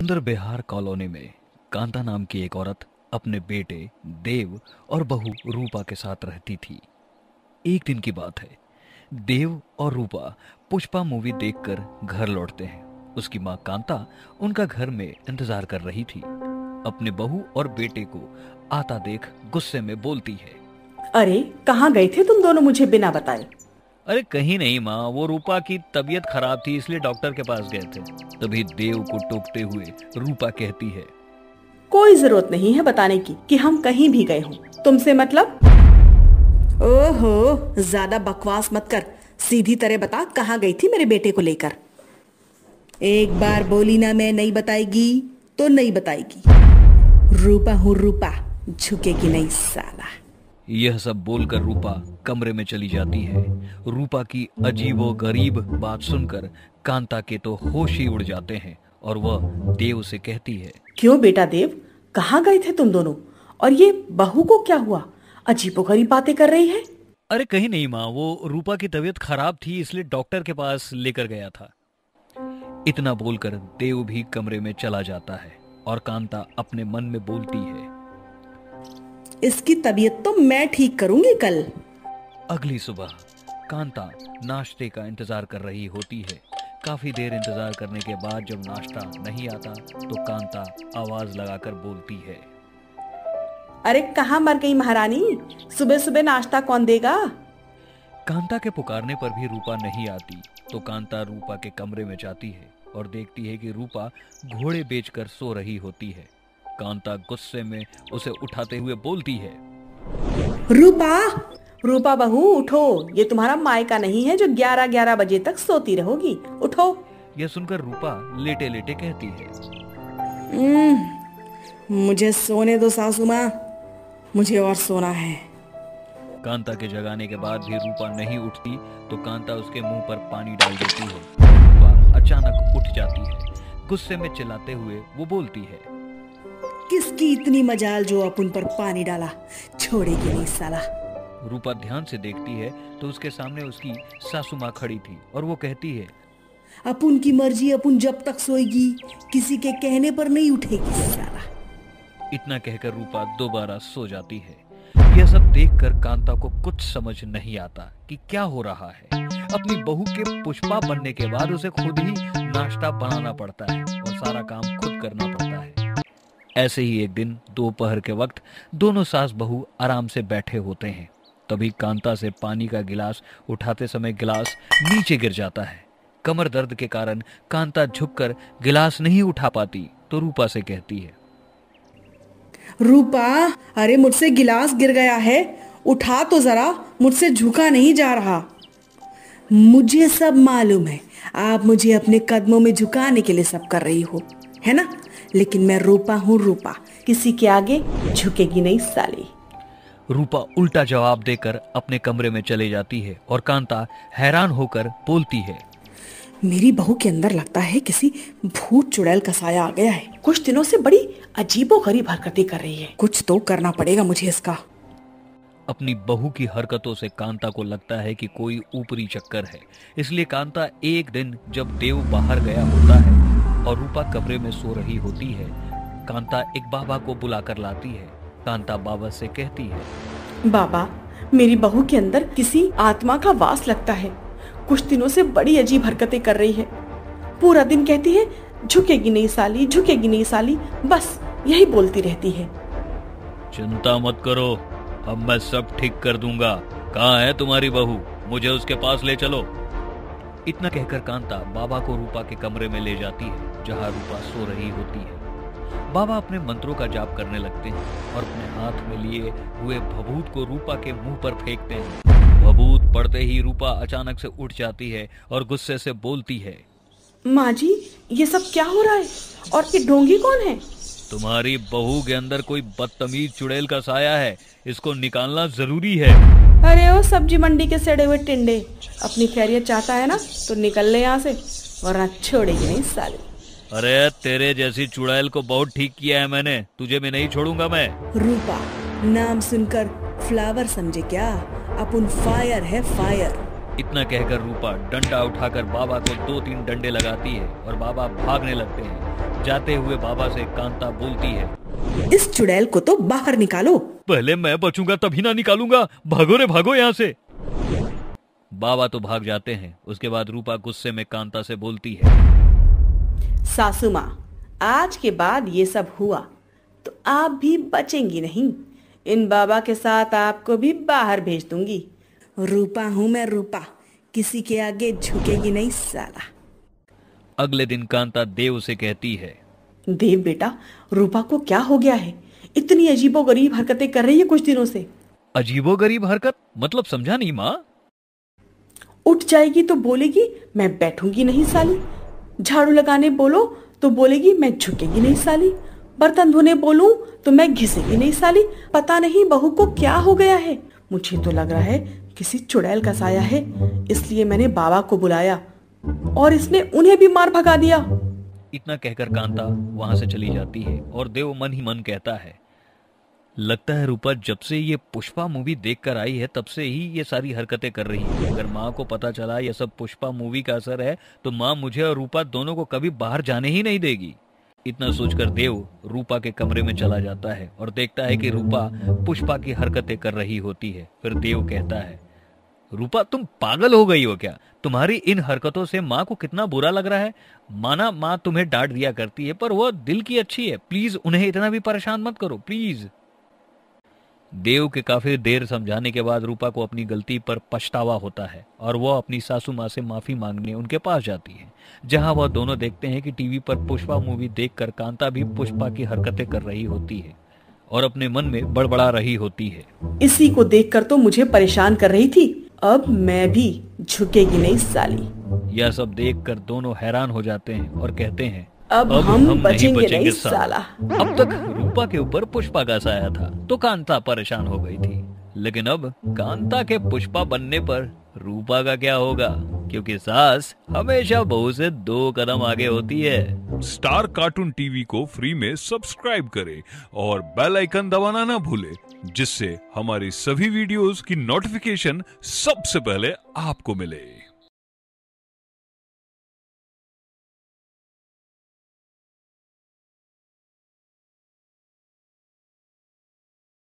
सुंदर बिहार कॉलोनी में कांता नाम की एक औरत अपने बेटे देव और बहू रूपा के साथ रहती थी। एक दिन की बात है, देव और रूपा पुष्पा मूवी देखकर घर लौटते हैं। उसकी माँ कांता उनका घर में इंतजार कर रही थी। अपने बहू और बेटे को आता देख गुस्से में बोलती है, अरे कहाँ गए थे तुम दोनों मुझे बिना बताए? अरे कहीं नहीं माँ, वो रूपा की तबीयत खराब थी इसलिए डॉक्टर के पास गए थे। तभी देव को टोकते हुए रूपा कहती है, कोई जरूरत नहीं है बताने की कि हम कहीं भी गए हों। तुमसे मतलब? ओहो, ज्यादा बकवास मत कर, सीधी तरह बता कहाँ गई थी मेरे बेटे को लेकर। एक बार बोली ना मैं नहीं बताएगी तो नहीं बताएगी। रूपा हूँ रूपा, झुकेगी नहीं साला। यह सब बोलकर रूपा कमरे में चली जाती है। रूपा की अजीबो गरीब बात सुनकर कांता के तो होश ही उड़ जाते हैं और वह देव से कहती है, क्यों बेटा देव, कहाँ गए थे तुम दोनों? और ये बहू को क्या हुआ? अजीबोगरीब बातें कर रही है। अरे कहीं नहीं माँ, वो रूपा की तबीयत खराब थी इसलिए डॉक्टर के पास लेकर गया था। इतना बोलकर देव भी कमरे में चला जाता है और कांता अपने मन में बोलती है, इसकी तबीयत तो मैं ठीक करूंगी कल। अगली सुबह कांता नाश्ते का इंतजार कर रही होती है। काफी देर इंतजार करने के बाद जब नाश्ता नहीं आता तो कांता आवाज लगाकर बोलती है, अरे कहाँ मर गई महारानी, सुबह सुबह नाश्ता कौन देगा? कांता के पुकारने पर भी रूपा नहीं आती तो कांता रूपा के कमरे में जाती है और देखती है कि रूपा घोड़े बेचकर सो रही होती है। कांता गुस्से में उसे उठाते हुए बोलती है, रूपा, रूपा बहू उठो, ये तुम्हारा मायका नहीं है जो 11-11 बजे तक सोती रहोगी, उठो। यह सुनकर रूपा लेटे लेटे कहती है, मुझे सोने दो सासू माँ, मुझे और सोना है। कांता के जगाने के बाद भी रूपा नहीं उठती तो कांता उसके मुंह पर पानी डाल देती है। रूपा अचानक उठ जाती है। गुस्से में चिल्लाते हुए वो बोलती है, किसकी इतनी मजाल जो अपन पर पानी डाला, छोड़ेगी नहीं साला। रूपा ध्यान से देखती है तो उसके सामने उसकी सासू माँ खड़ी थी और वो कहती है, अपन की मर्जी, अपन जब तक सोएगी किसी के कहने पर नहीं उठेगी साला। इतना कहकर रूपा दोबारा सो जाती है। यह सब देखकर कांता को कुछ समझ नहीं आता कि क्या हो रहा है। अपनी बहू के पुष्पा बनने के बाद उसे खुद ही नाश्ता बनाना पड़ता है और सारा काम खुद करना पड़ता है। ऐसे ही एक दिन दोपहर के वक्त दोनों सास बहू आराम से बैठे होते हैं। तभी कांता से पानी का गिलास उठाते समय गिलास नीचे गिर जाता है। कमर दर्द के कारण कांता झुककर गिलास नहीं उठा पाती तो रूपा से कहती है, रूपा, अरे मुझसे गिलास गिर गया है, उठा तो जरा, मुझसे झुका नहीं जा रहा। मुझे सब मालूम है, आप मुझे अपने कदमों में झुकाने के लिए सब कर रही हो, है ना? लेकिन मैं रूपा हूँ रूपा, किसी के आगे झुकेगी नहीं साली। रूपा उल्टा जवाब देकर अपने कमरे में चले जाती है और कांता हैरान होकर बोलती है, मेरी बहू के अंदर लगता है किसी भूत चुड़ैल का साया आ गया है। कुछ दिनों से बड़ी अजीबोगरीब हरकतें कर रही है, कुछ तो करना पड़ेगा मुझे इसका। अपनी बहू की हरकतों से कांता को लगता है कि कोई ऊपरी चक्कर है। इसलिए कांता एक दिन जब देव बाहर गया होता है और रूपा कमरे में सो रही होती है, कांता एक बाबा को बुलाकर लाती है। कांता बाबा से कहती है, बाबा, मेरी बहू के अंदर किसी आत्मा का वास लगता है। कुछ दिनों से बड़ी अजीब हरकतें कर रही है। पूरा दिन कहती है झुकेगी नहीं साली, झुकेगी नहीं साली, बस यही बोलती रहती है। चिंता मत करो, अब मैं सब ठीक कर दूंगा। कहाँ है तुम्हारी बहू, मुझे उसके पास ले चलो। इतना कहकर कांता बाबा को रूपा के कमरे में ले जाती है जहाँ रूपा सो रही होती है। बाबा अपने मंत्रों का जाप करने लगते हैं और अपने हाथ में लिए हुए भभूत को रूपा के मुंह पर फेंकते हैं। भभूत पड़ते ही रूपा अचानक से उठ जाती है और गुस्से से बोलती है, माँ जी, ये सब क्या हो रहा है? और ये ढोंगी कौन है? तुम्हारी बहू के अंदर कोई बदतमीज चुड़ैल का साया है, इसको निकालना जरूरी है। अरे ओ सब्जी मंडी के सड़े हुए टिंडे, अपनी खैरियत चाहता है ना तो निकल ले यहाँ से, वरना छोड़ेगी नहीं साली। अरे तेरे जैसी चुड़ैल को बहुत ठीक किया है मैंने, तुझे भी नहीं छोड़ूंगा मैं। रूपा, नाम सुनकर फ्लावर समझे क्या? अपन फायर है, फायर। इतना कहकर रूपा डंडा उठाकर बाबा को 2-3 डंडे लगाती है और बाबा भागने लगते हैं। जाते हुए बाबा से कांता बोलती है, इस चुड़ैल को तो बाहर निकालो। पहले मैं बचूंगा तभी ना निकालूंगा, भागो रे भागो यहाँ से। बाबा तो भाग जाते हैं। उसके बाद रूपा गुस्से में कांता से बोलती है, सासू माँ, आज के बाद ये सब हुआ तो आप भी बचेंगी नहीं। इन बाबा के साथ आपको भी बाहर भेज दूंगी। रूपा हूं मैं, रूपा, किसी के आगे झुकेगी नहीं साला। अगले दिन कांता देव से कहती है, देव बेटा, रूपा को क्या हो गया है? इतनी अजीबोगरीब हरकतें कर रही है कुछ दिनों से। अजीबोगरीब हरकत मतलब समझा नहीं माँ। उठ जाएगी तो बोलेगी मैं बैठूंगी नहीं साली। झाड़ू लगाने बोलो तो बोलेगी मैं झुकेगी नहीं साली। बर्तन धोने बोलूं तो मैं घिसेगी नहीं साली। पता नहीं बहू को क्या हो गया है। मुझे तो लग रहा है किसी चुड़ैल का साया है, इसलिए मैंने बाबा को बुलाया और इसने उन्हें भी मार भगा दिया। इतना कहकर कांता वहां से चली जाती है और देव मन ही मन कहता है, लगता है रूपा जब से ये पुष्पा मूवी देखकर आई है तब से ही ये सारी हरकतें कर रही है। अगर माँ को पता चला ये सब पुष्पा मूवी का असर है तो माँ मुझे और रूपा दोनों को कभी बाहर जाने ही नहीं देगी। इतना सोचकर देव रूपा के कमरे में चला जाता है और देखता है कि रूपा पुष्पा की हरकतें कर रही होती है। फिर देव कहता है, रूपा तुम पागल हो गई हो क्या? तुम्हारी इन हरकतों से माँ को कितना बुरा लग रहा है। माना माँ तुम्हें डांट दिया करती है पर वो दिल की अच्छी है, प्लीज उन्हें इतना भी परेशान मत करो प्लीज। देव के काफी देर समझाने के बाद रूपा को अपनी गलती पर पछतावा होता है और वह अपनी सासू माँ से माफी मांगने उनके पास जाती है, जहां वह दोनों देखते हैं कि टीवी पर पुष्पा मूवी देखकर कांता भी पुष्पा की हरकतें कर रही होती है और अपने मन में बड़बड़ा रही होती है, इसी को देखकर तो मुझे परेशान कर रही थी, अब मैं भी झुकेगी नहीं साली। यह सब देखकर दोनों हैरान हो जाते हैं और कहते हैं, अब हम बचेंगे नहीं साला। अब तक रूपा के ऊपर पुष्पा का साया था तो कांता परेशान हो गई थी, लेकिन अब कांता के पुष्पा बनने पर रूपा का क्या होगा? क्योंकि सास हमेशा बहू से 2 कदम आगे होती है। स्टार कार्टून टीवी को फ्री में सब्सक्राइब करें और बेल आइकन दबाना ना भूलें, जिससे हमारी सभी वीडियोस की नोटिफिकेशन सबसे पहले आपको मिले।